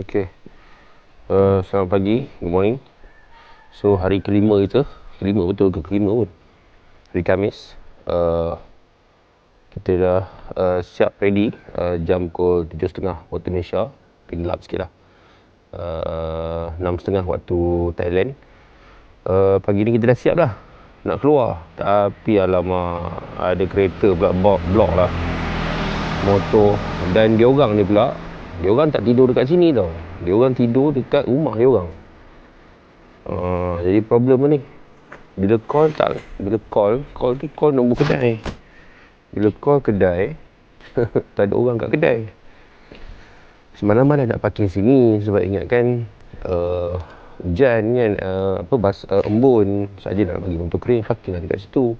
Okay. Selamat pagi, good morning. So hari kelima kita, kelima betul ke kelima pun? Hari Khamis. Kita dah siap ready. Jam pukul 7.30 waktu Malaysia. Gelap sikit lah. 6.30 waktu Thailand. Pagi ni kita dah siap dah nak keluar. Tapi alamak, ada kereta pula blok lah motor. Dan dia orang ni pula, dia orang tak tidur dekat sini tau. Dia orang tidur dekat rumah dia orang. Jadi problem ni, bila call nombor kedai. Bila call kedai tak ada orang kat kedai. Semalam dah nak parking sini sebab ingatkan hujan kan, embun saja nak bagi motor kering, parking lah dekat situ.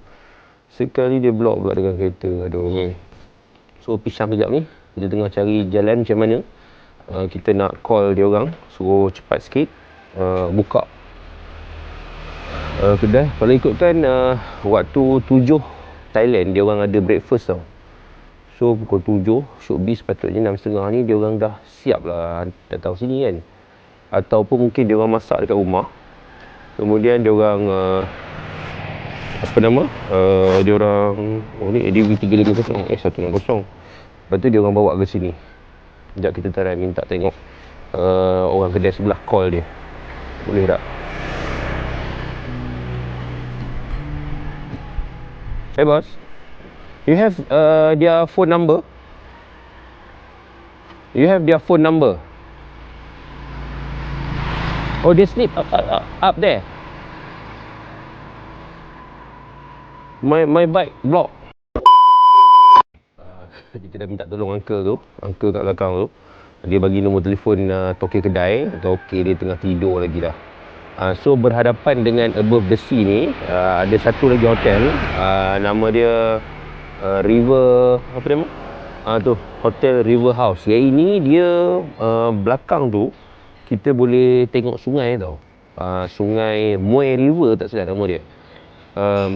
Sekali dia blok pula dengan kereta. Aduh. So pisang kejap ni, kita tengah cari jalan macam mana kita nak call dia orang suruh cepat sikit buka kedai. Kalau ikutkan waktu 7 Thailand dia orang ada breakfast tau. So pukul 7 should be sepatutnya 6.30 ni dia orang dah siap lah datang sini kan. Ataupun mungkin dia orang masak dekat rumah, kemudian dia orang dia orang ni ADV 350 160. Lepas tu dia orang bawa ke sini. Sekejap kita try minta tengok orang kedai sebelah call dia. Boleh tak? Hey boss, you have their phone number? You have their phone number? Oh, they sleep up there. My bike block. Kita dah minta tolong uncle kat belakang tu. Dia bagi nombor telefon tokey kedai. Tokey dia tengah tidur lagi dah. So berhadapan dengan Above the Sea ni ada satu lagi hotel. Nama dia River, apa nama? Tu Hotel River House. Yang ini dia belakang tu kita boleh tengok sungai tau. Sungai Muay River tak silap nama dia.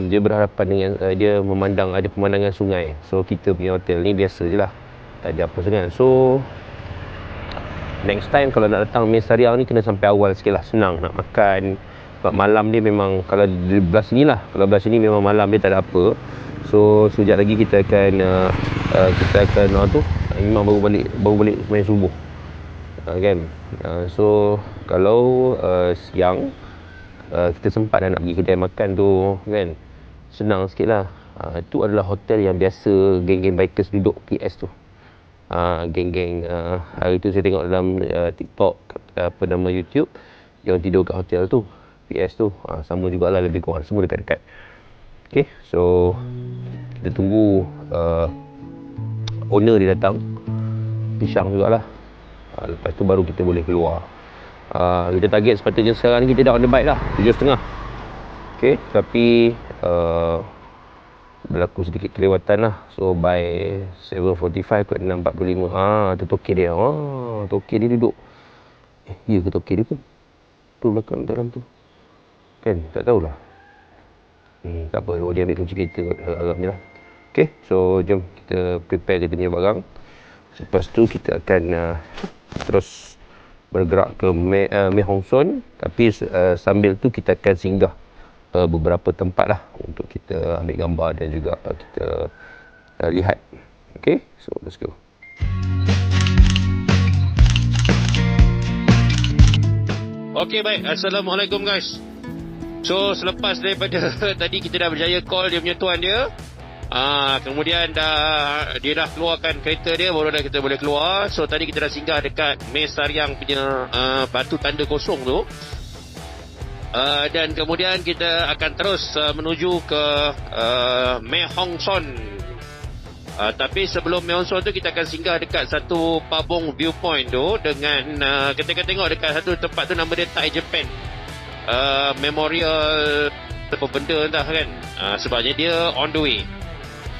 Dia berhadapan dengan dia memandang, ada pemandangan sungai. So kita punya hotel ni biasa je lah, tak ada apa sangat. So next time kalau nak datang Mes Sariang ni kena sampai awal sikit lah, senang nak makan. Sebab malam dia memang, kalau di belah sini lah, kalau belah sini memang malam dia tak ada apa. So sekejap lagi kita akan memang baru balik main subuh kan. So kalau siang kita sempat nak pergi kedai makan tu kan, senang sikit lah. Itu adalah hotel yang biasa geng-geng bikers duduk, PS tu. Geng-geng hari tu saya tengok dalam TikTok, YouTube, yang tidur kat hotel tu, PS tu. Sama jugalah lebih kurang, semua dekat-dekat. Okay, so kita tunggu owner dia datang, pisang jugalah. Lepas tu baru kita boleh keluar. Kita target sepatutnya sekarang ni kita dah on the bike lah 7.30. Okay, tapi berlaku sedikit kelewatan lah. So by 7.45 ke 6.45 tu tokey dia. Tokey dia duduk. Ya ke tokey dia pun tu belakang dalam tu kan, tak tahulah. Tak apa, dia ambil kunci kereta agaknya lah. Okay, so jom kita prepare kita punya barang. Lepas tu kita akan terus bergerak ke Mae Hong Son. Tapi sambil tu kita akan singgah beberapa tempat lah untuk kita ambil gambar dan juga kita lihat. Okay, so let's go. Okay, baik. Assalamualaikum guys. So selepas daripada tadi kita dah berjaya call dia punya tuan dia, kemudian dia dah keluarkan kereta dia, baru dah kita boleh keluar. So tadi kita dah singgah dekat Mes Sariang punya batu tanda kosong tu. Dan kemudian kita akan terus menuju ke Mae Hong Son. Tapi sebelum Mae Hong Son tu kita akan singgah dekat satu pabong viewpoint tu dengan kita akan tengok dekat satu tempat tu, nama dia Thai Japan Memorial apa benda entah kan. Sebabnya dia on the way.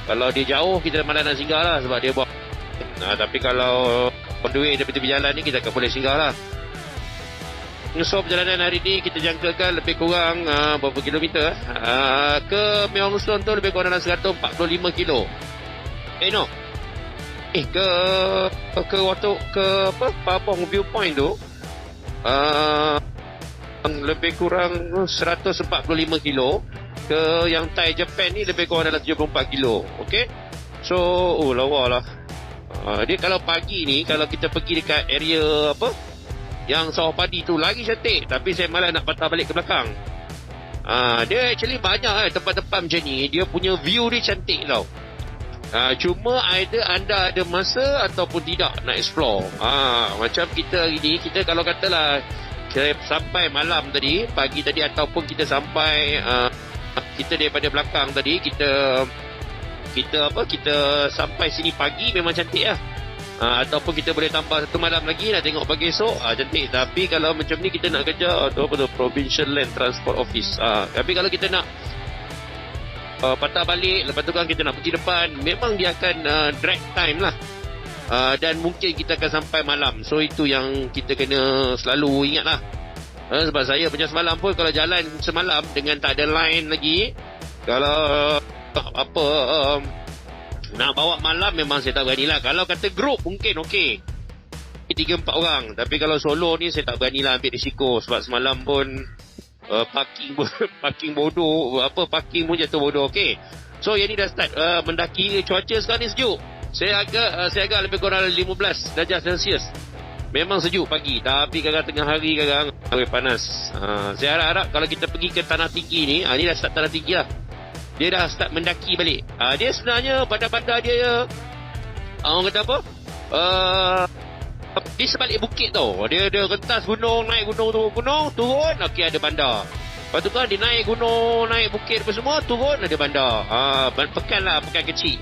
Kalau dia jauh kita malah nak singgah lah sebab dia buat. Tapi kalau on the way dia tepi jalan ni kita akan boleh singgah lah. So perjalanan hari ni kita jangkakan lebih kurang berapa kilometer ke Mae Hong Son tu, lebih kurang dalam 145 kilo. No Ke waktu ke apa Papong Viewpoint tu lebih kurang 145 kilo. Ke yang Thai Japan ni lebih kurang dalam 74 kilo. Okey. So lawa lah. Dia kalau pagi ni, kalau kita pergi dekat area apa yang sawah padi tu lagi cantik, tapi saya malah nak patah balik ke belakang. Dia actually banyak tempat-tempat macam ni, dia punya view dia cantik tau. Cuma either anda ada masa ataupun tidak nak explore. Macam kita hari ni, kita kalau katalah kita sampai malam tadi, pagi tadi, ataupun kita sampai kita daripada belakang tadi, kita sampai sini pagi memang cantik lah. Ataupun kita boleh tambah satu malam lagi nak tengok pagi esok, cantik. Tapi kalau macam ni kita nak kerja Provincial Land Transport Office. Tapi kalau kita nak patah balik, lepas tu kan kita nak pergi depan, memang dia akan drag time lah. Dan mungkin kita akan sampai malam. So itu yang kita kena selalu ingat lah. Sebab saya punya semalam pun, kalau jalan semalam dengan tak ada line lagi, kalau nak bawa malam memang saya tak berani lah. Kalau kata group mungkin okey, 3-4 orang. Tapi kalau solo ni saya tak berani lah ambil risiko. Sebab semalam pun parking bodoh, parking pun jatuh bodoh. Okey, so yang ni dah start mendaki. Cuaca sekarang ni sejuk. Saya agak lebih kurang 15 darjah Celsius. Memang sejuk pagi, tapi kadang tengah hari kadang panas. Saya harap kalau kita pergi ke tanah tinggi ni, ni dah start tanah tinggi lah, dia dah start mendaki balik. Dia sebenarnya bandar-bandar dia orang kata apa, di sebalik bukit tau. Dia rentas gunung, naik gunung, turun, okey ada bandar. Lepas tu kan dia naik gunung, naik bukit apa semua, turun ada bandar. Pekan lah, pekan kecil.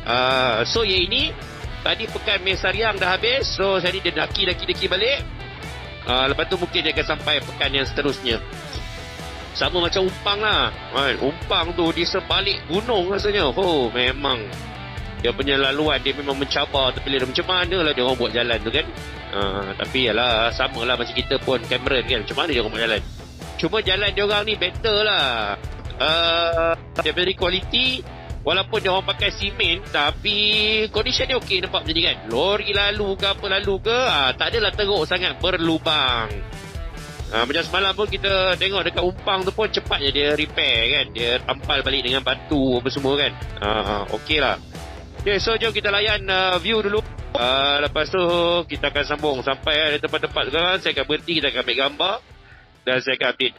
So yang ini tadi pekan Mesariang dah habis. So saya ni dia daki balik. Lepas tu mungkin dia akan sampai pekan yang seterusnya. Sama macam Umpang lah. Umpang tu di sebalik gunung rasanya. Memang dia punya laluan dia memang mencabar. Tapi macam mana lah dia orang buat jalan tu kan. Tapi yalah, sama lah macam kita pun Cameron kan. Macam mana dia orang buat jalan. Cuma jalan dia orang ni better lah. Dia very quality. Walaupun dia orang pakai simen, tapi condition dia okey, nampak macam ni kan. Lori lalu ke tak adalah teruk sangat, berlubang. Macam semalam pun kita tengok dekat Umpang tu pun cepat je dia repair kan. Dia tampal balik dengan batu apa semua kan. Okey lah. Okay, so jom kita layan view dulu. Lepas tu kita akan sambung sampai tempat-tempat sekarang. Saya akan berhenti, kita akan ambil gambar dan saya akan update.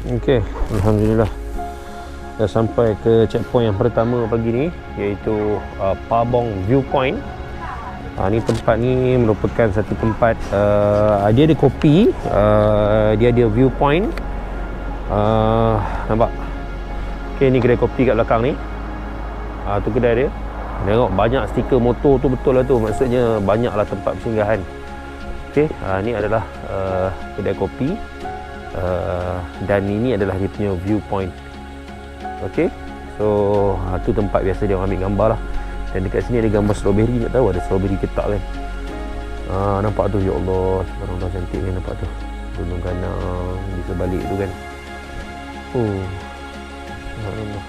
Okey, alhamdulillah dah sampai ke checkpoint yang pertama pagi ni, iaitu Pabong Viewpoint. Ni tempat ni merupakan satu tempat, dia ada kopi, dia ada viewpoint. Nampak? Okey, ni kedai kopi kat belakang ni. Tu kedai dia. Tengok banyak stiker motor tu, betul lah tu. Maksudnya banyaklah tempat persinggahan. Okey, ni adalah kedai kopi. Dan ini adalah dia punya viewpoint. Okey, so tu tempat biasa dia orang ambil gambar lah. Dan dekat sini ada gambar strawberry, tak tahu ada strawberry ke tak kan. Nampak tu, ya Allah, subhanallah, cantik kan, nampak tu Gunung Ganang di sebalik tu kan. Subhanallah.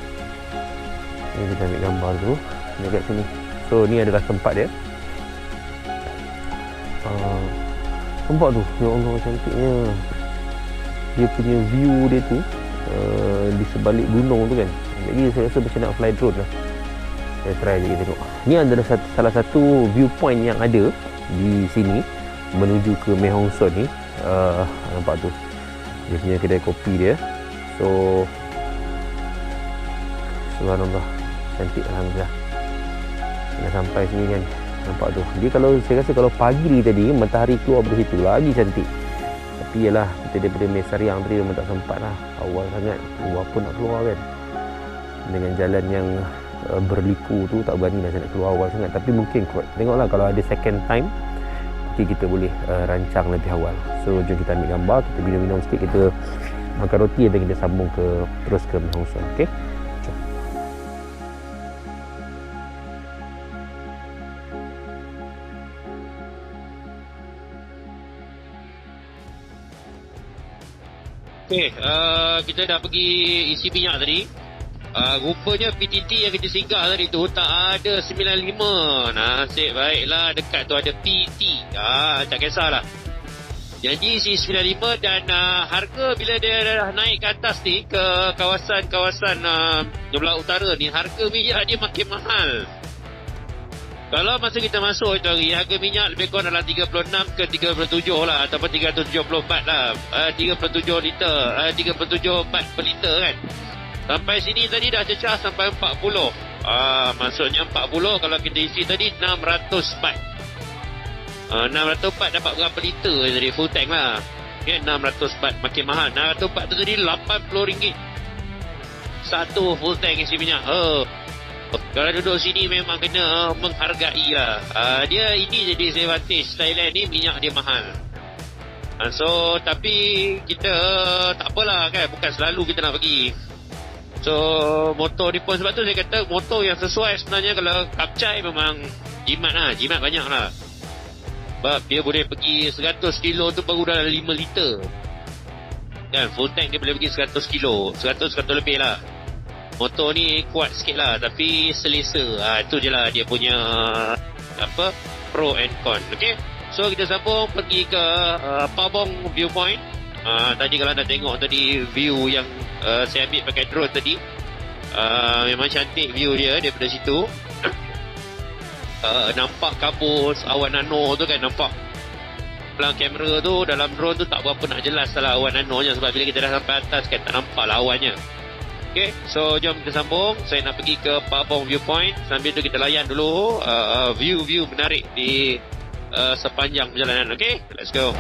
Ni kita ambil gambar tu dekat sini. So ni adalah tempat dia. Nampak tu, ya Allah, cantiknya dia punya view dia tu, di sebalik gunung tu kan. Jadi saya rasa macam nak fly drone lah. Saya try je tengok. Ni adalah salah satu viewpoint yang ada di sini menuju ke Mae Hong Son ni. Nampak tu dia punya kedai kopi dia. So subhanallah, cantik, alhamdulillah. Dah sampai sini kan. Nampak tu. Dia kalau saya rasa kalau pagi tadi matahari keluar dari situ lagi cantik. Tapi yalah, kita daripada Mae Sariang tadi memang tak sempat lah. Awal sangat, keluar pun nak keluar kan. Dengan jalan yang berliku tu, tak berani lah saya nak keluar awal sangat. Tapi mungkin tengoklah kalau ada second time, mungkin kita boleh rancang lebih awal. So jom kita ambil gambar, kita minum-minum sikit, kita makan roti dan kita sambung terus ke Mae Hong Son. Okay? Jom. Okay, kita dah pergi isi minyak tadi. Rupanya PTT yang kita singgah tadi tu tak ada 95. Nasib baiklah dekat tu ada PT. Tak kisahlah. Jadi isi 95 dan harga bila dia dah naik ke atas ni, ke kawasan-kawasan belah utara ni, harga minyak dia makin mahal. Kalau masa kita masuk itu hari, harga minyak lebih kurang dalam 36 ke 37 lah, ataupun 374 lah, 37 liter, 37 baht per liter kan. Sampai sini tadi dah cecah sampai 40. Maksudnya 40 kalau kita isi tadi 600 baht. 600 baht dapat berapa liter tadi, full tank lah. Okay, 600 baht makin mahal. 600 baht tu tadi RM80. Satu full tank isi minyak. Kalau duduk sini memang kena menghargai lah. Dia ini jadi disadvantage Thailand ni, minyak dia mahal. So tapi kita tak apalah kan, bukan selalu kita nak pergi. So motor ni pun, sebab tu saya kata motor yang sesuai sebenarnya kalau Kapcai memang jimat lah, jimat banyak lah. Sebab dia boleh pergi 100 kilo tu baru dalam 5 liter kan. Full tank dia boleh pergi 100 kilo, 100 lebih lah. Motor ni kuat sikit lah, tapi selesa. Itu je lah dia punya pro and con. Okay, so kita sambung pergi ke Pabong Viewpoint. Tadi kalau anda tengok tadi view yang saya ambil pakai drone tadi, memang cantik view dia daripada situ. Nampak kabus awan nano tu kan, nampak pelang kamera tu dalam drone tu tak berapa nak jelas lah awan nanonya, sebab bila kita dah sampai atas kan tak nampak lah awannya. Okay, so jom kita sambung. Saya nak pergi ke Pabong Viewpoint. Sambil tu kita layan dulu view-view menarik di sepanjang perjalanan. Okay, let's go.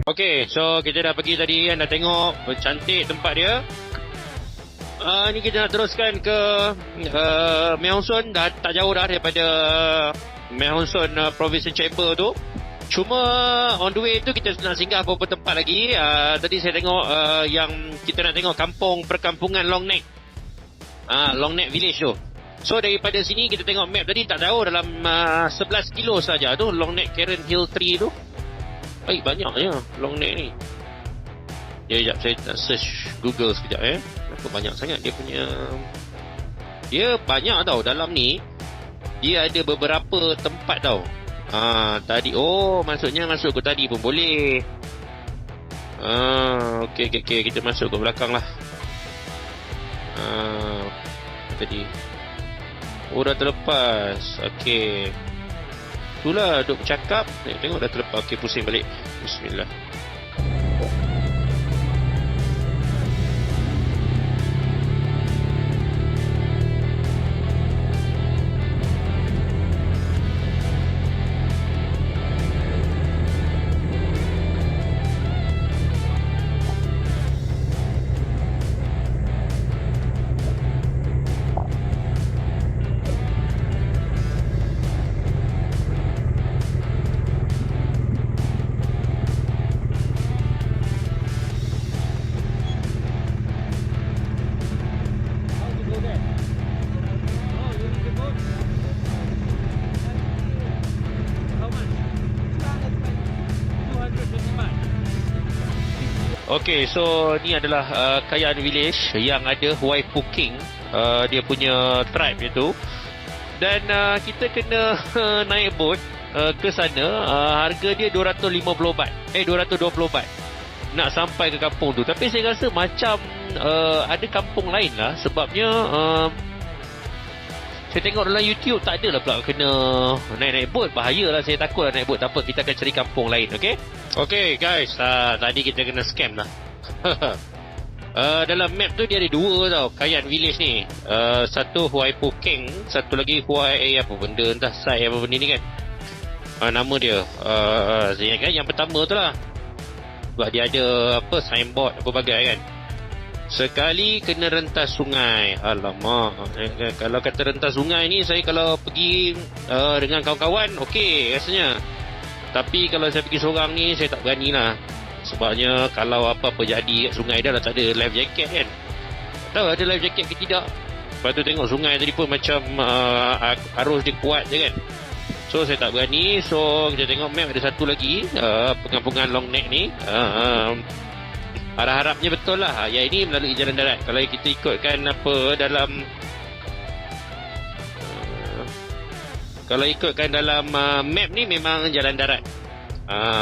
Okey, so kita dah pergi tadi kan, dah tengok cantik tempat dia. Ni kita nak teruskan ke Mae Hong Son. Dah tak jauh dah daripada Mae Hong Son Provincial Chamber tu. Cuma on the way tu kita nak singgah beberapa tempat lagi. Tadi saya tengok yang kita nak tengok kampung perkampungan Long Neck. Long Neck Village tu. So daripada sini kita tengok map tadi, tak jauh, dalam 11 kilo saja tu Long Neck Karen Hill 3 tu. Banyaknya Long Neck ni. Sekejap saya nak search Google sekejap Kenapa banyak sangat dia punya. Dia banyak tau dalam ni. Dia ada beberapa tempat tau. Tadi maksudnya masuk ke tadi pun boleh. Okey kita masuk ke belakang lah. Tadi dah terlepas. Okey, itulah duk bercakap. Tengok dah terlepas. Okey, pusing balik. Bismillah. Okey, so ni adalah Kayan Village yang ada Waipu King, dia punya tribe itu. Dan kita kena naik boat ke sana. Harga dia 250 baht. 220 baht nak sampai ke kampung tu. Tapi saya rasa macam ada kampung lain lah. Sebabnya saya tengok dalam YouTube tak ada lah pula kena naik boat. Bahayalah, saya takut lah naik boat. Tak apa, kita akan cari kampung lain. Okay guys, tadi kita kena scam lah. Dalam map tu dia ada dua tau, Kayan Village ni. Satu Waipu King, satu lagi apa benda, entah Sai apa benda ni kan. Nama dia saya ingat kan yang pertama tu lah. Sebab dia ada signboard apa bagai kan. Sekali kena rentas sungai. Alamak, kalau kata rentas sungai ni, saya kalau pergi dengan kawan-kawan okey rasanya. Tapi kalau saya pergi seorang ni, saya tak berani lah. Sebabnya kalau apa-apa jadi kat sungai dah tak ada life jacket kan. Tak tahu ada life jacket ke tidak. Lepas tu tengok sungai tadi pun macam arus dia kuat je kan. So saya tak berani. So kita tengok map, ada satu lagi perkampungan Long Neck ni. Harap-harapnya betul lah. Yang ini melalui jalan darat. Kalau kita ikutkan kalau ikutkan dalam map ni memang jalan darat.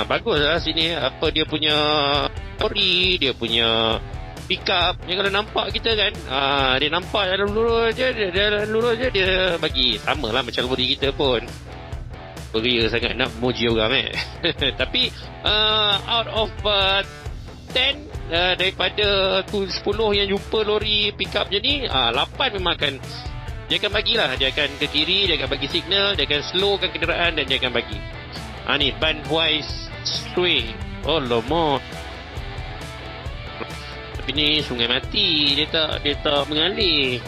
Bagus lah sini. Dia punya lori, dia punya pick up. Yang kalau nampak kita kan, dia nampak dalam lurus je, dia bagi. Sama lah macam lori kita pun. Beria sangat nak memuji orang Tapi out of 10 daripada 10 yang jumpa lori pick up je ni, 8 memang akan, dia akan bagilah. Dia akan ke kiri, dia akan bagi signal, dia akan slowkan kenderaan dan dia akan bagi. Ni Ban Huai Sui. Oh lama. Tapi ni sungai mati, dia tak mengalir.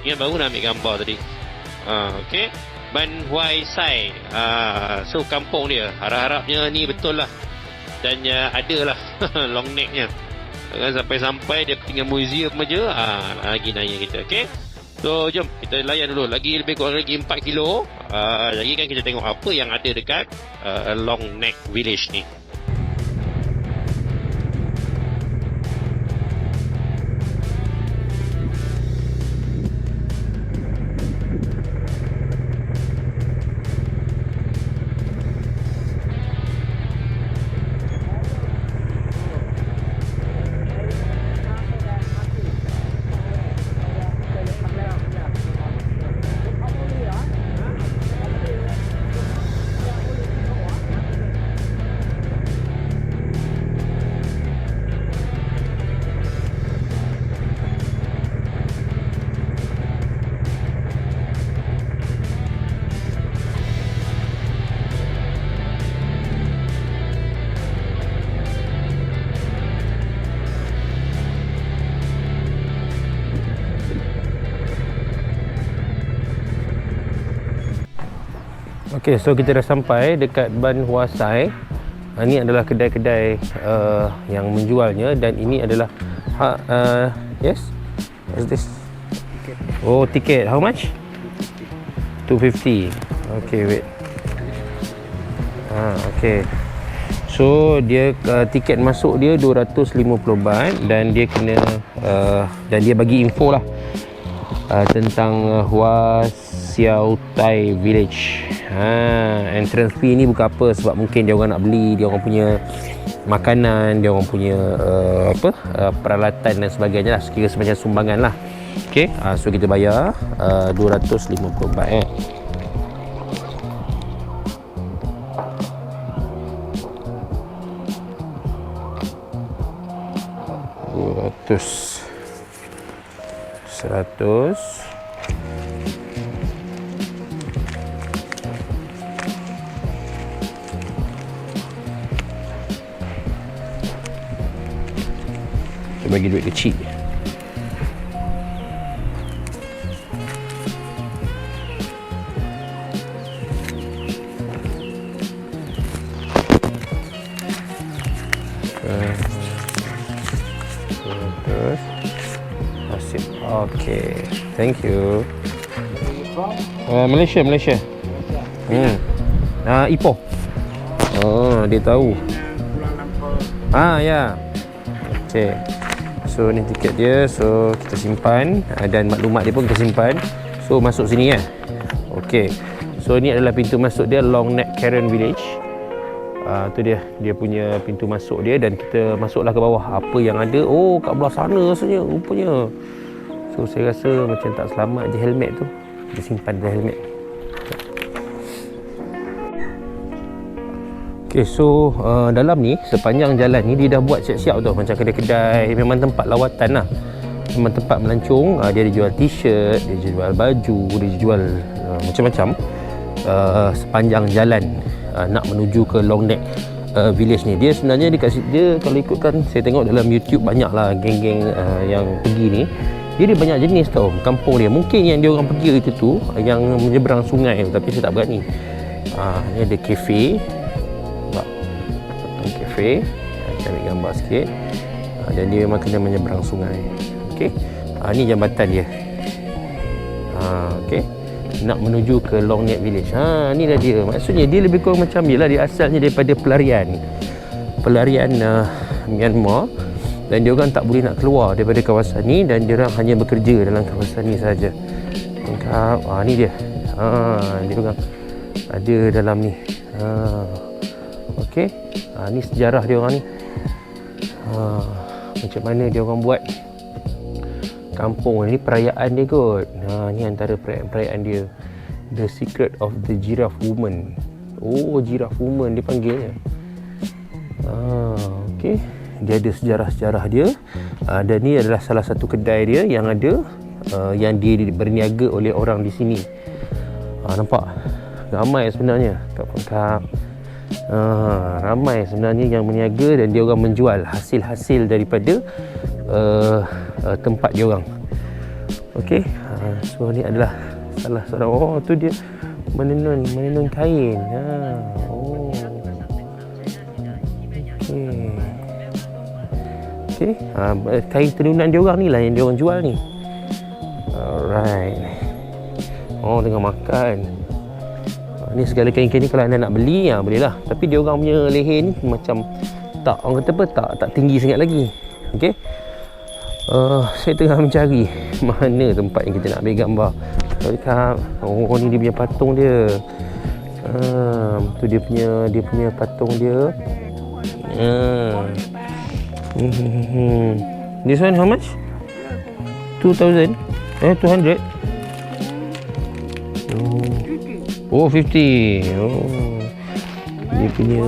Ingat baru nak ambil gambar tadi. Okey, Ban Huai Sai. So kampung dia, harap-harapnya ni betul lah. Dan adalah Long Neck-nya. Sampai-sampai dia tinggal museum aja. Lagi nanya kita. Okey, so jom kita layan dulu. Lagi lebih kurang lagi 4 kilo. Lagi kan kita tengok apa yang ada dekat Long Neck Village ni. Okay, so kita dah sampai dekat Ban Huasai. Ini adalah kedai-kedai yang menjualnya, dan ini adalah yes, what's this? Oh, tiket. How much? 250. Okay, wait. Okay. So dia tiket masuk dia 250 baht, dan dia kena dan dia bagi info lah tentang Hua Xiao Tai Village. Entrance fee ni bukan apa, sebab mungkin dia orang nak beli dia orang punya makanan, dia orang punya peralatan dan sebagainya lah, sekira semacam sumbangan lah. Okay, so kita bayar 250 baht. 100. Kita bagi duit kecil. Okay, thank you. Malaysia. Ipoh. Oh, dia tahu. Ya. Okay. So ni tiket dia. So kita simpan, dan maklumat dia pun kita simpan. So masuk sini ya. Okay. So ni adalah pintu masuk dia, Long Neck Karen Village. Tu dia punya pintu masuk dia, dan kita masuklah ke bawah. Apa yang ada? Oh, kat belah sana rasanya rupanya. So saya rasa macam tak selamat je helmet tu. Dia simpan dalam helmet. Okay, so dalam ni, sepanjang jalan ni dia dah buat siap-siap tu, macam kedai-kedai. Memang tempat lawatan lah, memang tempat melancong. Dia jual t-shirt, dia jual baju, dia jual macam-macam sepanjang jalan nak menuju ke Long Neck Village ni. Dia sebenarnya dia kalau ikutkan, saya tengok dalam YouTube banyak lah geng-geng yang pergi ni. Dia banyak jenis tau kampung dia. Mungkin yang dia orang pergi itu tu yang menyeberang sungai, tapi saya tak berani. Ni ada kafe. Kafe. Kita ambil gambar sikit. Dan dia memang kena menyeberang sungai. Okey. Ni jambatan dia. Okey. Nak menuju ke Long Neck Village. Ni dah dia. Maksudnya dia lebih kurang macam dia lah. Dia asalnya daripada pelarian Myanmar. Dan dia orang tak boleh nak keluar daripada kawasan ni, dan dia orang hanya bekerja dalam kawasan ni saja. Lengkap. Ni dia. Dia orang ada dalam ni. Okey. Ni sejarah dia orang ni. Macam mana dia orang buat kampung ni, perayaan dia kot. Ni antara perayaan dia. The Secret of the Giraffe Woman. Oh, Giraffe Woman dia panggilnya. Okey. Dia ada sejarah-sejarah dia. Dan ni adalah salah satu kedai dia yang ada yang dia berniaga oleh orang di sini. Nampak? Ramai sebenarnya. Ramai sebenarnya yang berniaga, dan dia orang menjual hasil-hasil daripada tempat dia orang. Okey. So ni adalah salah seorang. Oh, tu dia menenun kain. Okey. Kain tenunan dia orang ni lah yang dia orang jual ni. Alright. Tengah makan. Ni segala kain-kain ni kalau anda nak beli, boleh lah. Tapi dia orang punya leher ni macam tak, orang kata apa, tak tinggi sangat lagi. Okey. Saya tengah mencari mana tempat yang kita nak ambil gambar. Ni dia punya patung dia. Tu dia punya patung dia. This one how much? 2,000? 200? Oh, 50. Dia punya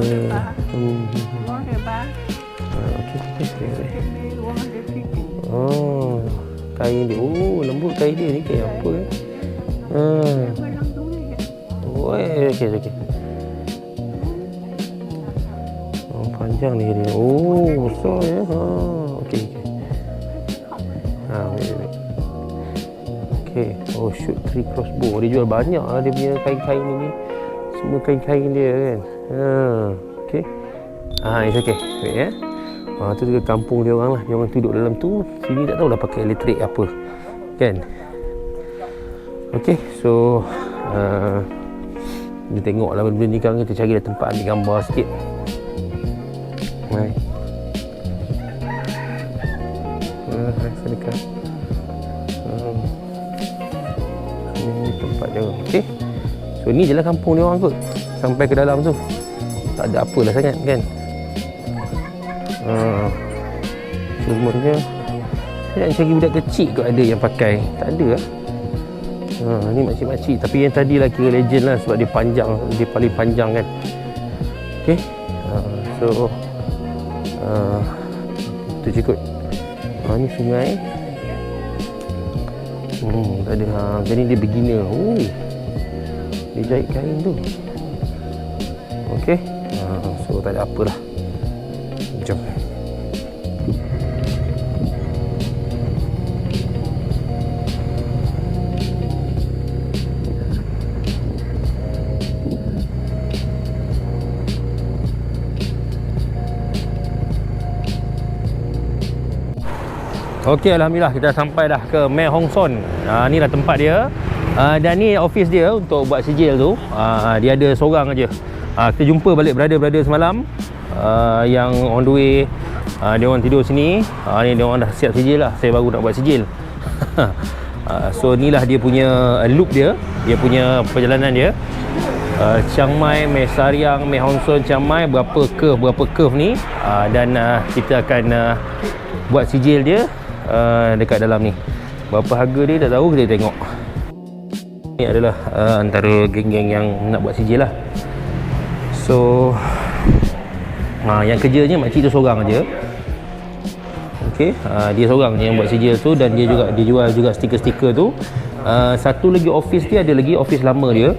kain dia. Lembut kain dia ni, kain apa ke? Okey. Panjang ni dia. Besar ya. Okey. Wait. Okey. Shoot 3 crossbow. Dia jual banyak lah dia punya kain-kain ni. semua kain-kain dia kan. Okey. It's okay. Wait ya. Tu juga kampung dia orang lah. Dia orang duduk dalam tu. Sini tak tahu dah pakai elektrik apa. Kan? Okey. So kita tengoklah benda ni sekarang. Kita cari tempat ambil gambar sikit. Mai. Rasa dekat. Ini tempat dia. Okey. So ni je lah kampung dia orang kot. Sampai ke dalam tu tak ada apalah sangat kan. Semuanya saya nak cari budak kecil kot ada yang pakai. Tak ada lah. Ni makcik-makcik. Tapi yang tadi lah kira legend lah sebab dia panjang. Dia paling panjang kan. Okey. So tu je kot. Ni sungai. Tak ada. Jadi dia beginner. Dia jahit kain tu. Okey. So tak ada apa lah. Jom. Okey, alhamdulillah kita sampai dah ke Mae Hong Son. Ni lah tempat dia. Dan ni office dia untuk buat sijil tu. Dia ada seorang aja. Kita jumpa balik brother-brother semalam yang on the way. Dia orang tidur sini. Ni dia orang dah siap sijil lah. Saya baru nak buat sijil. So inilah dia punya loop dia. Dia punya perjalanan dia. Chiang Mai, Mae Sariang, Mae Hong Son, Chiang Mai, berapa curve ni. Dan kita akan buat sijil dia dekat dalam ni. Berapa harga dia tak tahu, kita tengok. Ni adalah antara geng-geng yang nak buat sijil lah. So yang kerjanya makcik tu seorang aja. Okey, dia seorang je yang buat sijil tu. Dan dia jual juga stiker-stiker tu. Satu lagi office dia, ada lagi office lama dia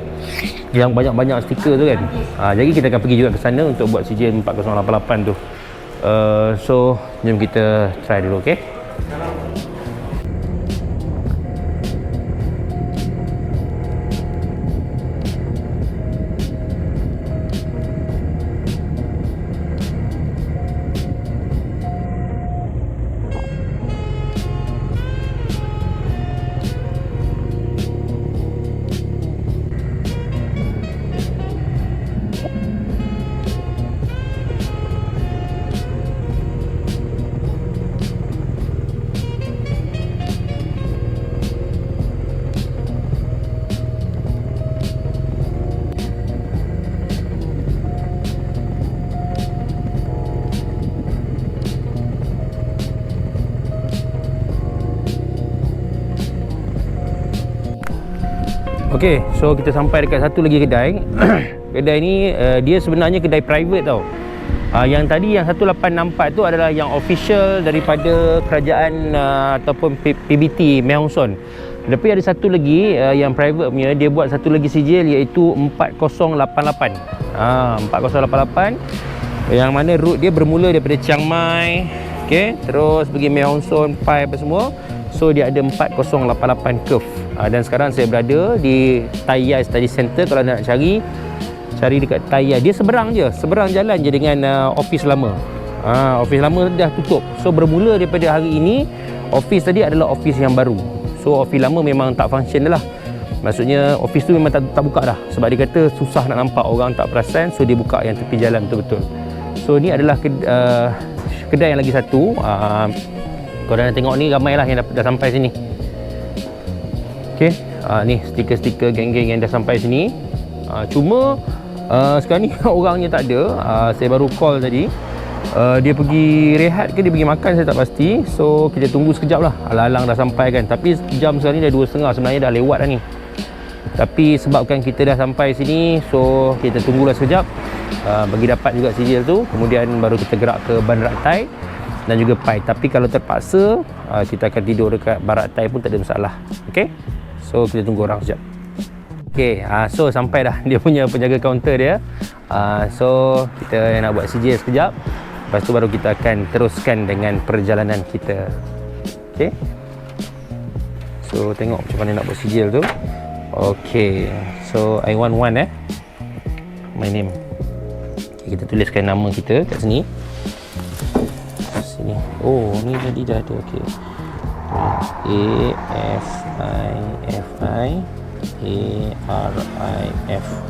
yang banyak-banyak stiker tu kan. Jadi kita akan pergi juga ke sana untuk buat sijil 4088 tu. So jom kita try dulu. Okey. Okey, so kita sampai dekat satu lagi kedai. Kedai ni dia sebenarnya kedai private tau. Yang tadi yang 1864 tu adalah yang official daripada kerajaan ataupun PBT Mae Hong Son. Tapi ada satu lagi yang private punya, dia buat satu lagi sijil iaitu 4088. 4088 yang mana route dia bermula daripada Chiang Mai, okey, terus pergi Mae Hong Son, Pai apa semua. So dia ada 4088 curve. Dan sekarang saya berada di Tai Yai Study Center. Kalau nak cari dekat Tai Yai. Dia seberang jalan je dengan office lama. Office lama dah tutup. So bermula daripada hari ini, office tadi adalah office yang baru. So office lama memang tak function dah lah. Maksudnya office tu memang tak buka dah. Sebab dia kata susah nak nampak, orang tak perasan. So dia buka yang tepi jalan betul-betul. So ni adalah kedai yang lagi satu. Kalau dah tengok ni, ramai lah yang dah sampai sini. Okey, ni stiker-stiker geng-geng yang dah sampai sini. Cuma sekarang ni orangnya tak ada. Saya baru call tadi. Dia pergi rehat ke dia pergi makan, saya tak pasti. So kita tunggu sekejap lah. Alang-alang dah sampai kan. Tapi jam sekarang ni dah 2.30. Sebenarnya dah lewat dah ni. Tapi sebabkan kita dah sampai sini, so kita tunggulah sekejap bagi dapat juga sijil tu. Kemudian baru kita gerak ke Ban Rat Thai dan juga Pai. Tapi kalau terpaksa kita akan tidur dekat Barat Thai pun tak ada masalah. Okey. So kita tunggu orang sekejap. Okey, so sampai dah dia punya penjaga kaunter dia. So kita nak buat sijil sekejap. Lepas tu baru kita akan teruskan dengan perjalanan kita. Okey. So tengok macam mana nak buat sijil tu. Okey. So I want one my name. Okay, kita tuliskan nama kita kat sini. Sini. Oh, ni tadi dah ada. Okey. AFIF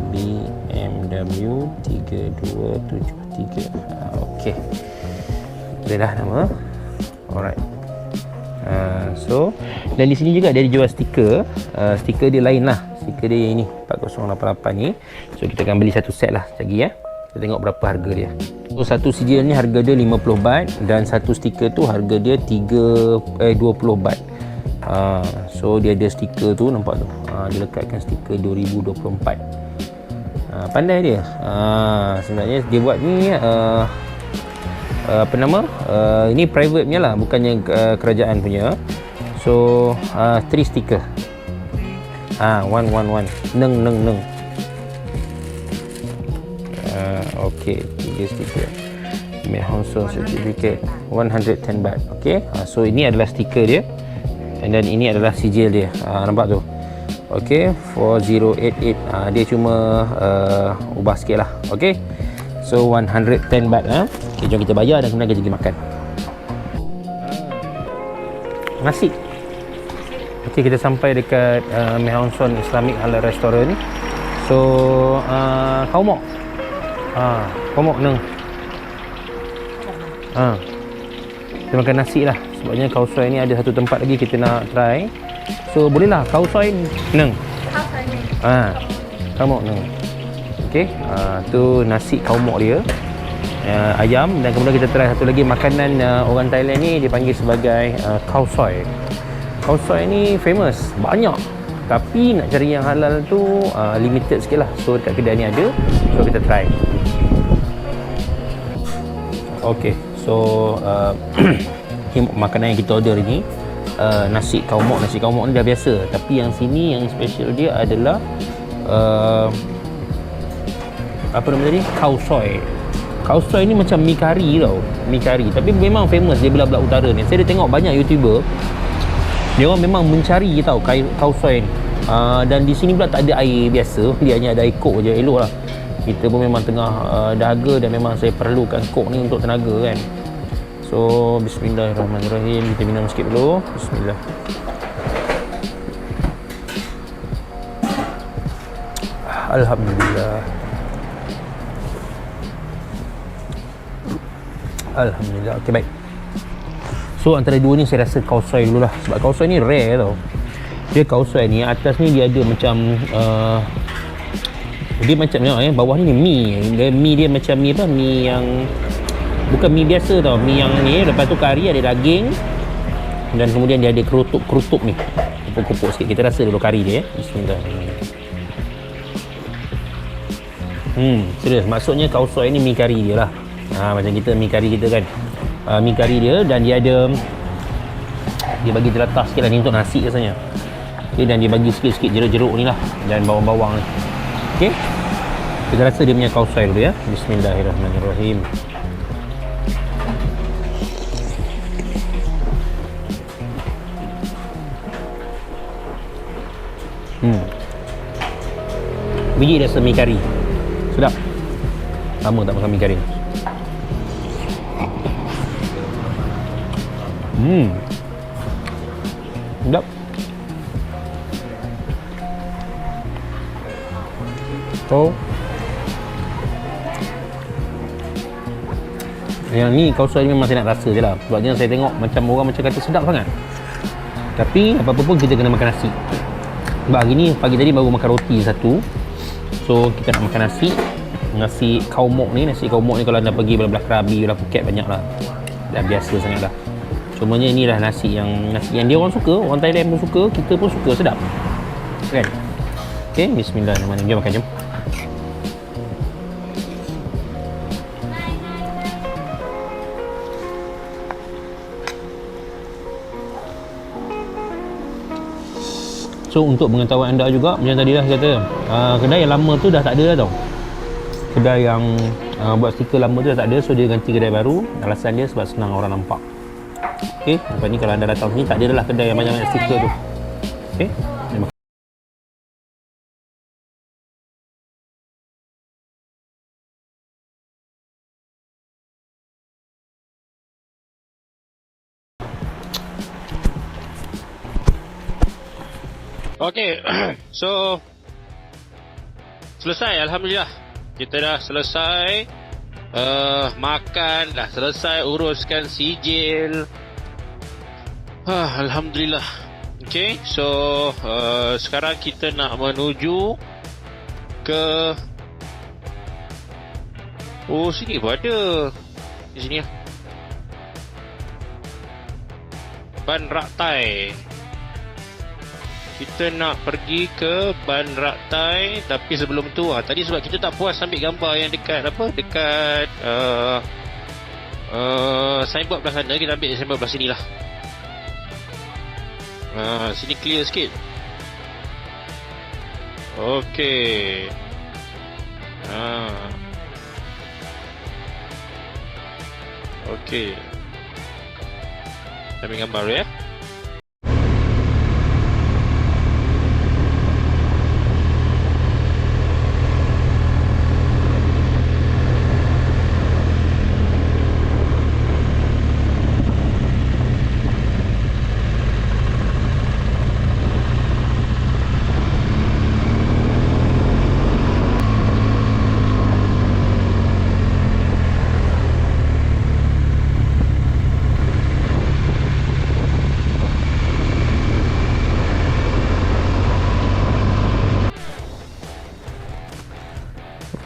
BMW 3273. Okey. Boleh dah nama. Alright. So, dan di sini juga dia jual stiker. Stiker dia lain lah. Stiker dia yang ini 4088 ni. So kita akan beli satu set lah lagi ya. Kita tengok berapa harga dia. So satu sijil ni harga dia 50 baht dan satu stiker tu harga dia 20 baht. So dia ada stiker tu, nampak tu. Dia lekatkan stiker 2024. Pandai dia. Sebenarnya dia buat ni apa nama? Ini private punya lah, bukannya kerajaan punya. So 3 stiker. 111 neng. Okey, 3 stiker. Made Hongson certificate 110 baht. Okey. So ini adalah stiker dia. And then ini adalah sijil dia. Nampak tu. Okey, 4088. Dia cuma ubah sikit lah. Okey. So 110 baht. Okay, jom kita bayar dan kemudian kita pergi makan. Nasi. Okey, kita sampai dekat Made Hongson Islamic Halal Restaurant. So kau mau? Kau mau neng? Kita makan nasi lah. Sebabnya kau soy ni ada satu tempat lagi kita nak try. So bolehlah kau soy neng. Kau mau neng. Okey, tu nasi kau mau dia. Ayam, dan kemudian kita try satu lagi makanan orang Thailand ni dipanggil sebagai khao soi. Khao soi ni famous, banyak. Tapi nak cari yang halal tu limited sikit lah. So dekat kedai ni ada. So kita try. Okay, so makanan yang kita order ni nasi khao mok. Nasi khao mok ni dah biasa. Tapi yang sini yang special dia adalah apa nama tadi? Khao soi. Khao soi ni macam mi kari tau. Mi kari. Tapi memang famous dia belah-belah utara ni. Saya dah tengok banyak YouTuber, dia orang memang mencari tau khao soi ni. Dan di sini pula tak ada air biasa. Dia hanya ada air kok je. Elok lah. Kita pun memang tengah dahaga dan memang saya perlukan kok ni untuk tenaga kan. So bismillahirrahmanirrahim. Kita minum sikit dulu. Bismillah. Alhamdulillah. Alhamdulillah. Okey, baik. So antara dua ni saya rasa khao soi dululah. Sebab khao soi ni rare tau. Dia khao soi ni atas ni dia ada macam dia macam bawah ni mi. Mi dia macam mi apa? Mi yang bukan mi biasa tau. Mi yang ni lepas tu kari ada daging. Dan kemudian dia ada kerutuk ni. Kupuk-kupuk sikit. Kita rasa dulu kari dia. Bismillahirrahmanirrahim. Serius. Maksudnya khao soi ni mi kari dia lah. Macam kita mi kari kita kan. Mi kari dia dan dia ada, dia bagi jelatah sikit lah ni untuk nasi rasanya. Okay, dan dia bagi sikit-sikit jeruk-jeruk ni lah dan bawang-bawang ni. Okay, kita rasa dia punya khao soi dulu ya. Bismillahirrahmanirrahim. Biji rasa mi kari. Sedap. Lama tak makan mi kari. Sedap. Oh. Yang ni khao soi ni memang saya nak rasa je lah. Sebabnya saya tengok macam orang macam kata sedap sangat. Tapi apa-apa pun kita kena makan nasi. Sebab hari ni pagi tadi baru makan roti satu. So kita nak makan nasi. Nasi khao mok ni. Nasi khao mok ni kalau anda pergi belah-belah Krabi, belah Phuket banyak lah. Dah biasa sangat lah. Cumanya inilah nasi yang dia orang suka. Orang Thailand pun suka. Kita pun suka. Sedap kan? Okay, bismillahirrahmanirrahim. Jom makan, jom. So untuk pengetahuan anda juga, macam tadi dah kata, kedai yang lama tu dah tak ada dah tau. Kedai yang buat stiker lama tu dah tak ada. So dia ganti kedai baru. Alasan dia sebab senang orang nampak. Okay, lepas ni kalau anda datang sini tak ada dah lah kedai yang banyak-banyak stiker tu. Okay. Okay. So selesai, Alhamdulillah. Kita dah selesai makan, dah selesai uruskan sijil. Alhamdulillah. Okay, so sekarang kita nak menuju ke sini pun ada. Di sini lah, Ban Rak Tai. Kita nak pergi ke Ban Rak Tai. Tapi sebelum tu tadi sebab kita tak puas ambil gambar yang dekat dekat signboard belah sana, kita ambil signboard belah sini lah. Sini clear sikit. Okey. Okey. Kita ambil gambar ya.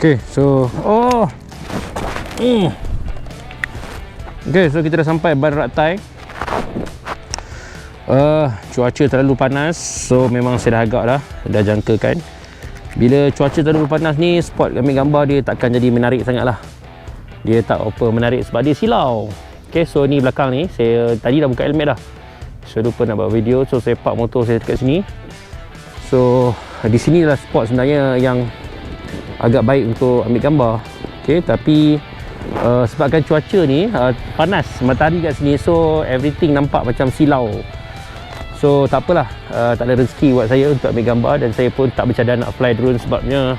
Okay, so Okay, so kita dah sampai Ban Rak Tai. Cuaca terlalu panas, so memang saya dah agak dah jangkakan. Bila cuaca terlalu panas ni, spot ambil gambar dia takkan jadi menarik sangat lah. Dia tak apa menarik sebab dia silau. Okay, so ni belakang ni, saya tadi dah buka helmet dah. So lupa nak buat video, so saya park motor saya dekat sini. So di sini adalah spot sebenarnya yang agak baik untuk ambil gambar. Okay, tapi sebabkan cuaca ni panas, matahari kat sini, so everything nampak macam silau. So tak apalah, tak ada rezeki buat saya untuk ambil gambar, dan saya pun tak bercadang nak fly drone sebabnya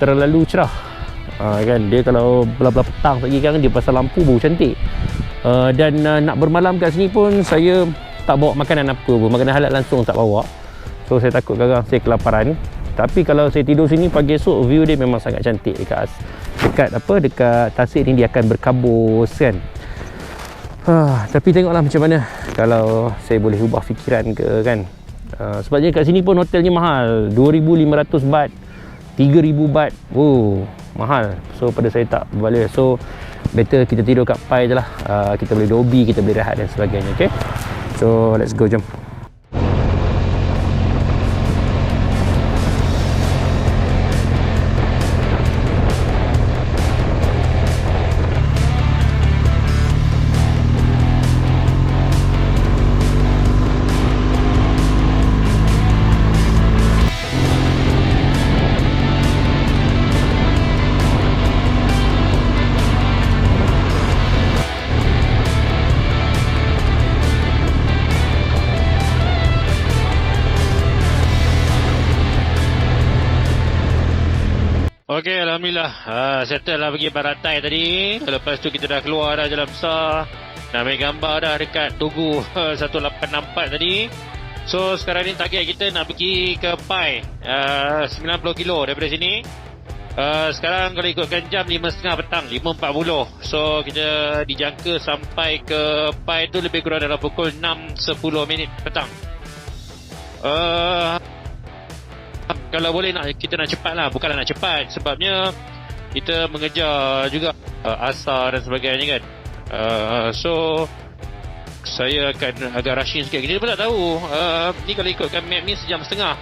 terlalu cerah. Kan dia kalau belah-belah petang lagi kan, dia pasal lampu baru cantik. Dan nak bermalam kat sini pun saya tak bawa makanan apa pun, makanan halal langsung tak bawa. So saya takut garang saya kelaparan. Tapi kalau saya tidur sini pagi esok, view dia memang sangat cantik dekat tasik ni, dia akan berkabus kan. Tapi tengoklah macam mana kalau saya boleh ubah fikiran ke kan. Sebabnya kat sini pun hotelnya mahal, 2,500 baht, 3,000 baht. Mahal. So pada saya tak berbalik. So better kita tidur kat Pai je lah. Kita boleh lobby, kita boleh rehat dan sebagainya. Okay, so let's go, jom. Okey, Alhamdulillah. Settle lah pergi Ban Rak Tai tadi. Lepas tu kita dah keluar dah jalan besar. Dah ambil gambar dah dekat Tugu 184 tadi. So sekarang ni target kita nak pergi ke Pai, 90 kilo daripada sini. Sekarang kalau ikutkan jam 5.30 petang, 5.40. So kita dijangka sampai ke Pai tu lebih kurang dalam pukul 6.10 minit petang. Kalau boleh kita nak cepat lah. Bukanlah nak cepat, sebabnya kita mengejar juga asar dan sebagainya kan. So saya akan agak rushing sikit. Kita pun tak tahu ni kalau ikutkan map ni sejam setengah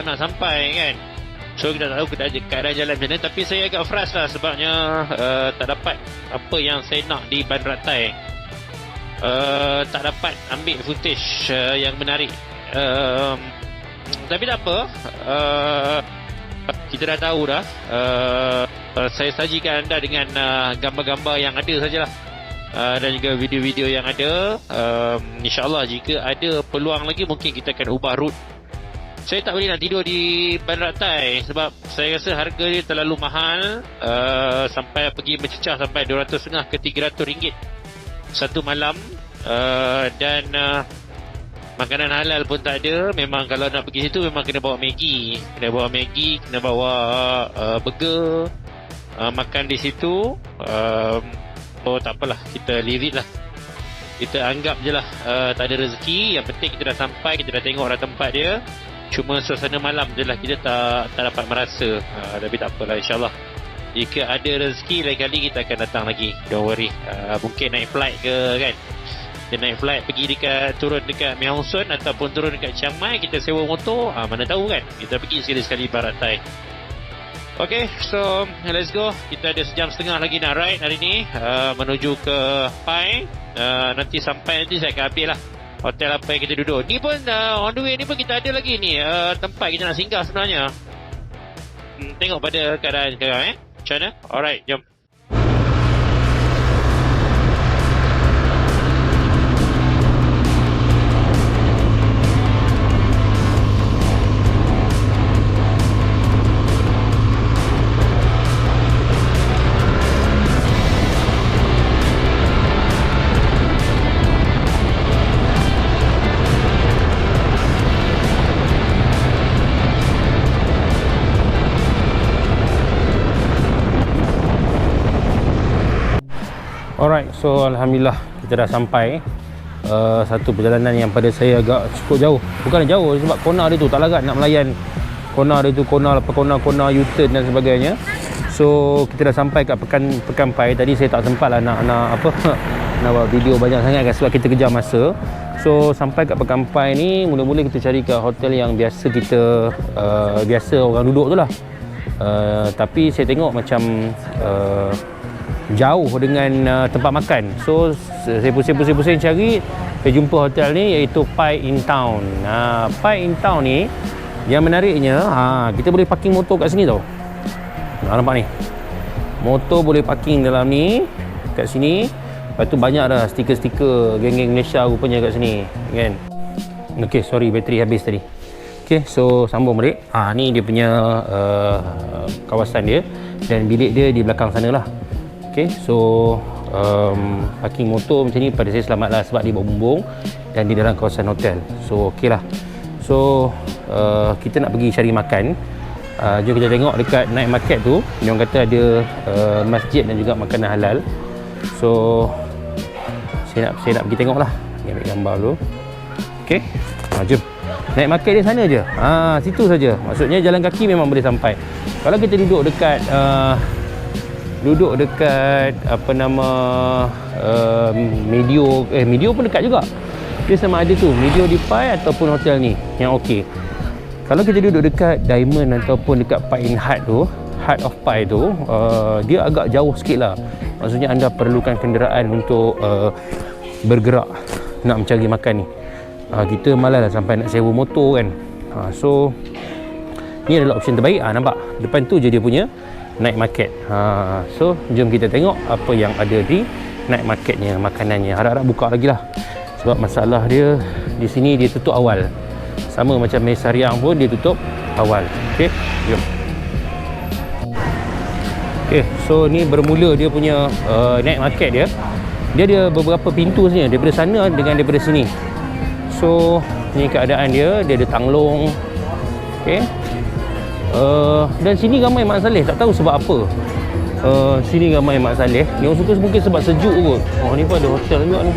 nak sampai kan. So kita tak tahu keadaan jalan macam mana. Tapi saya agak frust lah sebabnya tak dapat apa yang saya nak di Ban Rak Tai. Tak dapat ambil footage yang menarik. Tapi tak apa, kita dah tahu dah. Saya sajikan anda dengan gambar-gambar yang ada sajalah, dan juga video-video yang ada. InsyaAllah jika ada peluang lagi, mungkin kita akan ubah route. Saya tak boleh nak tidur di Ban Rak Tai sebab saya rasa harga dia terlalu mahal. Sampai pergi mencecah sampai 250 ke 300 ringgit satu malam. Dan Makanan halal pun tak ada. Memang kalau nak pergi situ memang kena bawa Maggi. Kena bawa burger. Makan di situ. Oh tak apalah, kita lirik lah. Kita anggap je lah tak ada rezeki. Yang penting kita dah sampai, kita dah tengok dah tempat dia. Cuma suasana malam je lah kita tak dapat merasa. Tapi tak apalah, insyaAllah jika ada rezeki lain kali kita akan datang lagi. Don't worry. Mungkin naik flight ke kan. Kita naik flight pergi turun dekat Mae Hong Son ataupun turun dekat Chiang Mai, kita sewa motor. Mana tahu kan, kita pergi sekali-sekali barat Thai. Okay, so let's go. Kita ada 1.5 jam lagi nak ride hari ni, menuju ke Pai. Nanti sampai nanti saya akan ambil lah hotel apa yang kita duduk. Ni pun on the way ni pun kita ada lagi ni tempat kita nak singgah sebenarnya. Tengok pada keadaan sekarang macam mana. Alright, jom. Alright, so Alhamdulillah kita dah sampai. Satu perjalanan yang pada saya agak cukup jauh. Bukan jauh sebab corner dia tu tak larat nak melayan. Corner dia tu corner U-turn dan sebagainya. So kita dah sampai kat Pekan Pai. Tadi saya tak sempat lah nak buat video banyak sangat kan sebab kita kejar masa. So sampai kat Pekan Pai ni, mula-mula kita cari kat hotel yang biasa biasa orang duduk tu lah. Tapi saya tengok macam jauh dengan tempat makan. So saya pusing-pusing cari, saya jumpa hotel ni iaitu Pai In Town. Pai In Town ni yang menariknya, kita boleh parking motor kat sini tau. Nampak ni, motor boleh parking dalam ni kat sini. Lepas tu banyak dah stiker-stiker geng-geng Malaysia rupanya kat sini kan. Ok, sorry bateri habis tadi. Ok, so sambung balik. Ni dia punya kawasan dia, dan bilik dia di belakang sana lah. Okay, so parking motor macam ni pada saya selamat lah sebab dia berbumbung dan di dalam kawasan hotel. So ok lah. So kita nak pergi cari makan. Jom kita tengok dekat night market tu, dia orang kata ada masjid dan juga makanan halal. So saya nak pergi tengok lah. Ambil gambar dulu. Ok, jom. Night market dia sana je. Situ saja. Maksudnya jalan kaki memang boleh sampai. Kalau kita duduk dekat Medio pun dekat juga. Dia sama ada tu Medio di Pai ataupun hotel ni yang okey. Kalau kita duduk dekat Diamond ataupun dekat Pai In Heart tu, Heart of Pai tu, dia agak jauh sikit lah. Maksudnya anda perlukan kenderaan untuk bergerak nak mencari makan ni. Kita malas lah sampai nak sewa motor kan. So ni adalah option terbaik. Nampak depan tu je dia punya night market. So jom kita tengok apa yang ada di night marketnya, makanannya. Harap-harap buka lagi lah sebab masalah dia di sini dia tutup awal. Sama macam Mesa Riang pun dia tutup awal. Ok, jom. Ok, so ni bermula dia punya night market dia. Dia ada beberapa pintu sini, daripada sana dengan daripada sini. So ni keadaan dia ada tanglong. Ok, dan sini ramai Mak Saleh, tak tahu sebab apa. Sini ramai Mak Saleh. Dia orang suka mungkin sebab sejuk kot. Ni pun ada hotel juga ni.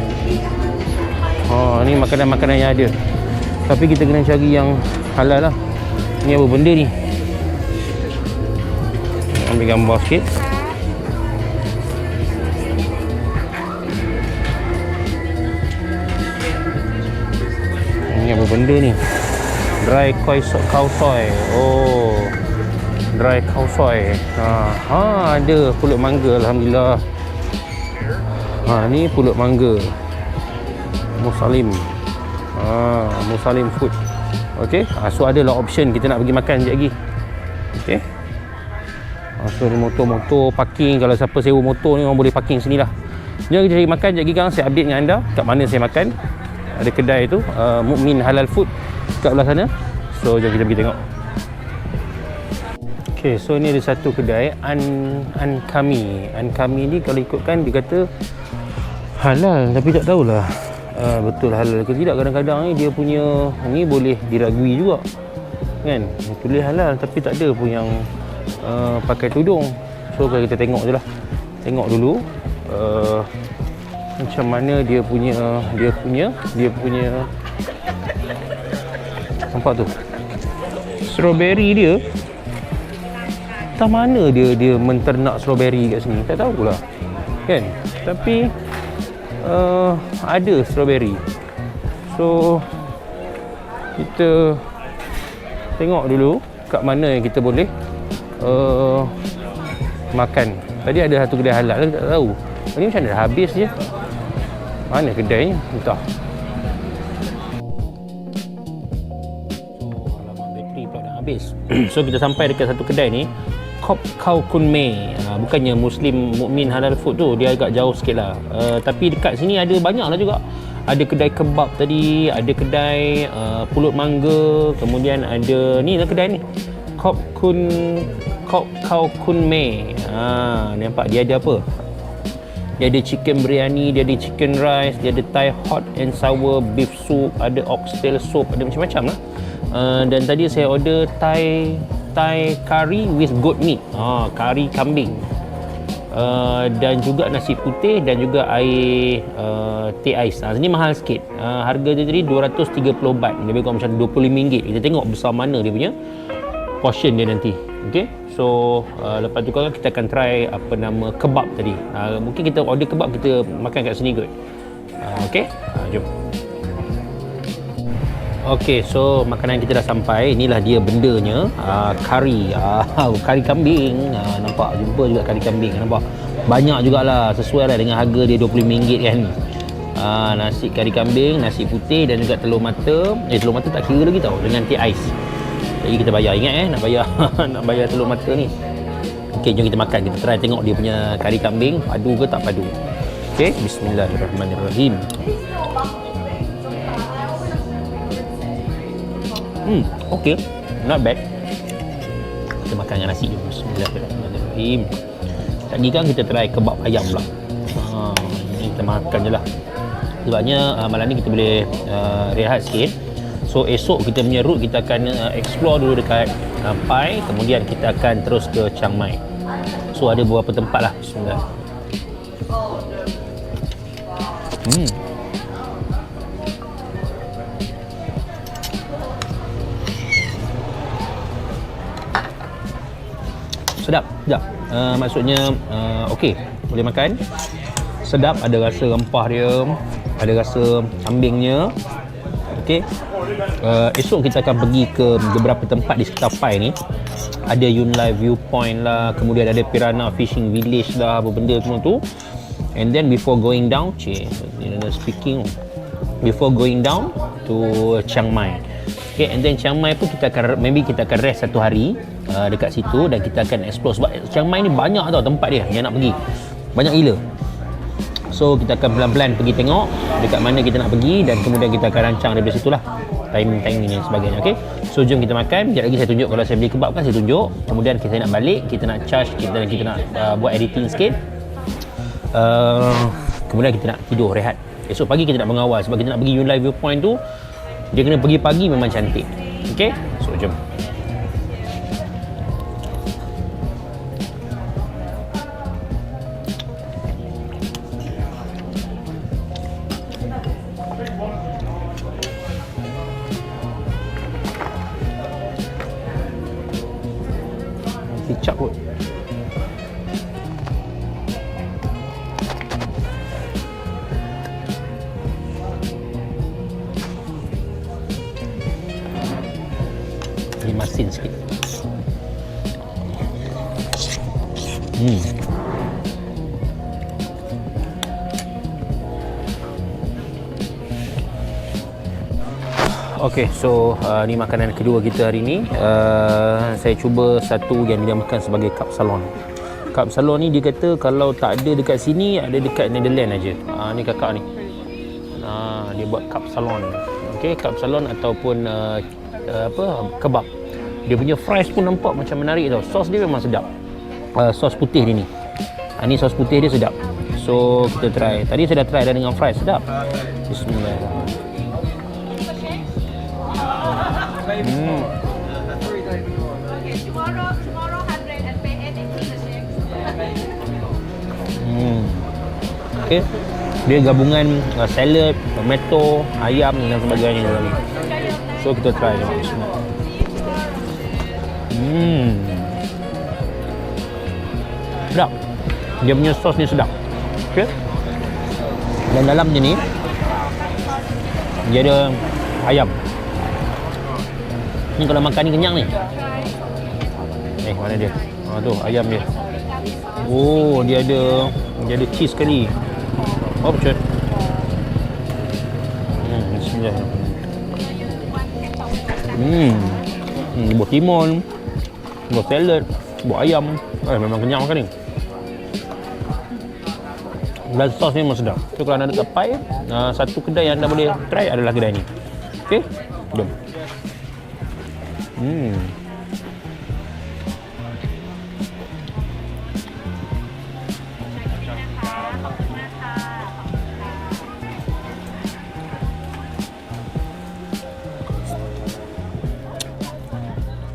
Ni makanan-makanan yang ada. Tapi kita kena cari yang halal lah. Ni apa benda ni? Ambil gambar sikit. Ni apa benda ni? Dry cow soy. Oh, dry cow soy. Ada pulut mangga, alhamdulillah. Ni pulut mangga Musalim. Musalim food. Okey, so adalah option kita nak pergi makan sekejap lagi. Okey. So ni motor-motor parking, kalau siapa sewa motor ni orang boleh parking sini lah. Jom kita cari makan sekejap lagi. Sekarang saya update dengan anda kat mana saya makan. Ada kedai tu, Mukmin Halal Food kat belah sana. So jom kita pergi tengok. Okay, so ni ada satu kedai Ankami ni kalau ikutkan dia kata halal, tapi tak tahulah betul halal ke tidak. Kadang-kadang ni dia punya ni boleh diragui juga kan, tulis halal tapi tak ada pun yang pakai tudung. So kalau kita tengok je lah, tengok dulu macam mana dia punya nampak tu strawberry dia. Tak mana dia menternak strawberry kat sini, tak tahulah kan, tapi ada strawberry. So kita tengok dulu kat mana yang kita boleh makan. Tadi ada satu kedai halal, tak tahu ni macam mana dah habis je. Mana kedainya entah. Alamak, bateri pula dah habis. So kita sampai dekat satu kedai ni, Kop Khao Kun Mei. Bukannya Muslim Mukmin Halal Food tu, dia agak jauh sikit lah. Tapi dekat sini ada banyak lah juga. Ada kedai kebab tadi, ada kedai pulut mangga, kemudian ada ni lah kedai ni, Kop Khao Kun Mei. Nampak dia ada apa? Dia ada chicken biryani, dia ada chicken rice, dia ada Thai hot and sour beef soup, ada oxtail soup, ada macam-macam lah. Dan tadi saya order Thai curry with goat meat, kari kambing, dan juga nasi putih dan juga air teh ais. Sini mahal sikit. Harga dia tadi 230 baht, lebih kurang macam RM25. Kita tengok besar mana dia punya portion dia nanti. Okey, so lepas tu kan kita akan try apa nama kebab tadi. Mungkin kita order kebab, kita makan kat sini kot. Okey, jom. Okey, so makanan kita dah sampai. Inilah dia bendanya, kari, kari kambing. Nampak, jumpa juga kari kambing. Nampak banyak jugalah, sesuai lah dengan harga dia RM25 kan. Nasi kari kambing, nasi putih dan juga telur mata. Telur mata tak kira lagi tau, dengan teh ais. Jadi kita bayar, ingat nak bayar nak bayar telur mata ni. Okey, jom kita makan. Kita try tengok dia punya kari kambing padu ke tak padu. Okey, bismillahirrahmanirrahim. Okey, not bad. Kita makan dengan nasi je. Bismillahirrahmanirrahim. Tadi kan kita try kebab ayam pula. Ini kita makan je lah. Sebabnya malam ni kita boleh rehat sikit. So esok kita punya route, kita akan explore dulu dekat Pai, kemudian kita akan terus ke Chiang Mai. So ada beberapa tempat lah. Bismillah. Sedap, sedap. Maksudnya okey, boleh makan. Sedap, ada rasa rempah dia, ada rasa kambingnya. Okey. Esok kita akan pergi ke beberapa tempat di sekitar Pai ni. Ada Yun Lai Viewpoint lah, kemudian ada Piranha Fishing Village lah, apa benda semua tu. And then before going down, before going down to Chiang Mai. Okay, and then Chiang Mai pun kita akan rest satu hari dekat situ, dan kita akan explore. Sebab Chiang Mai ni banyak tau tempat dia yang nak pergi, banyak gila. So kita akan pelan-pelan pergi tengok dekat mana kita nak pergi, dan kemudian kita akan rancang daripada situlah timing dan sebagainya. Okay, so jom kita makan. Sekejap lagi saya tunjuk, kalau saya beli kebab kan saya tunjuk. Kemudian kita nak balik, kita nak charge, kita nak buat editing sikit. Kemudian kita nak tidur, rehat. Esok pagi kita nak mengawal, sebab kita nak pergi Yun Lai Viewpoint tu, dia kena pergi pagi, memang cantik. Okay, so jom. Kicap kot. Ini masin sikit. Okey, so ni makanan kedua kita hari ni. Saya cuba satu yang dinamakan sebagai cup salon. Cup salon ni dia kata kalau tak ada dekat sini, ada dekat Netherlands aja. Ni kakak ni. Dia buat cup salon. Okey, cup salon ataupun kebab. Dia punya fries pun nampak macam menarik tau. Sos dia memang sedap. Sos putih dia ni. Ni sos putih dia sedap. So kita try. Tadi saya dah try dah dengan fries, sedap. Bismillahirrahmanirrahim. Okay, tomorrow 100 and pay anything the shakes. Okay. Dia gabungan salad, tomato, ayam dan sebagainya dalam. So kita try je. Bismillah. Sedap. Dia punya sos ni sedap. Okay. Dan dalamnya ni dia ada ayam. Ni kalau makan ni kenyang ni. Mana dia? Tu ayam dia. Oh, dia ada cheese sekali. Oh, betul. Bismillahirrahmanirrahim. Buah timun, buah salad, buah ayam. Memang kenyang makan ni. Dan sos ni memang sedap. So kalau anda dekat Pai, satu kedai yang anda boleh try adalah kedai ni. Okey? Jom.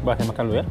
Bah, saya makan dulu ya.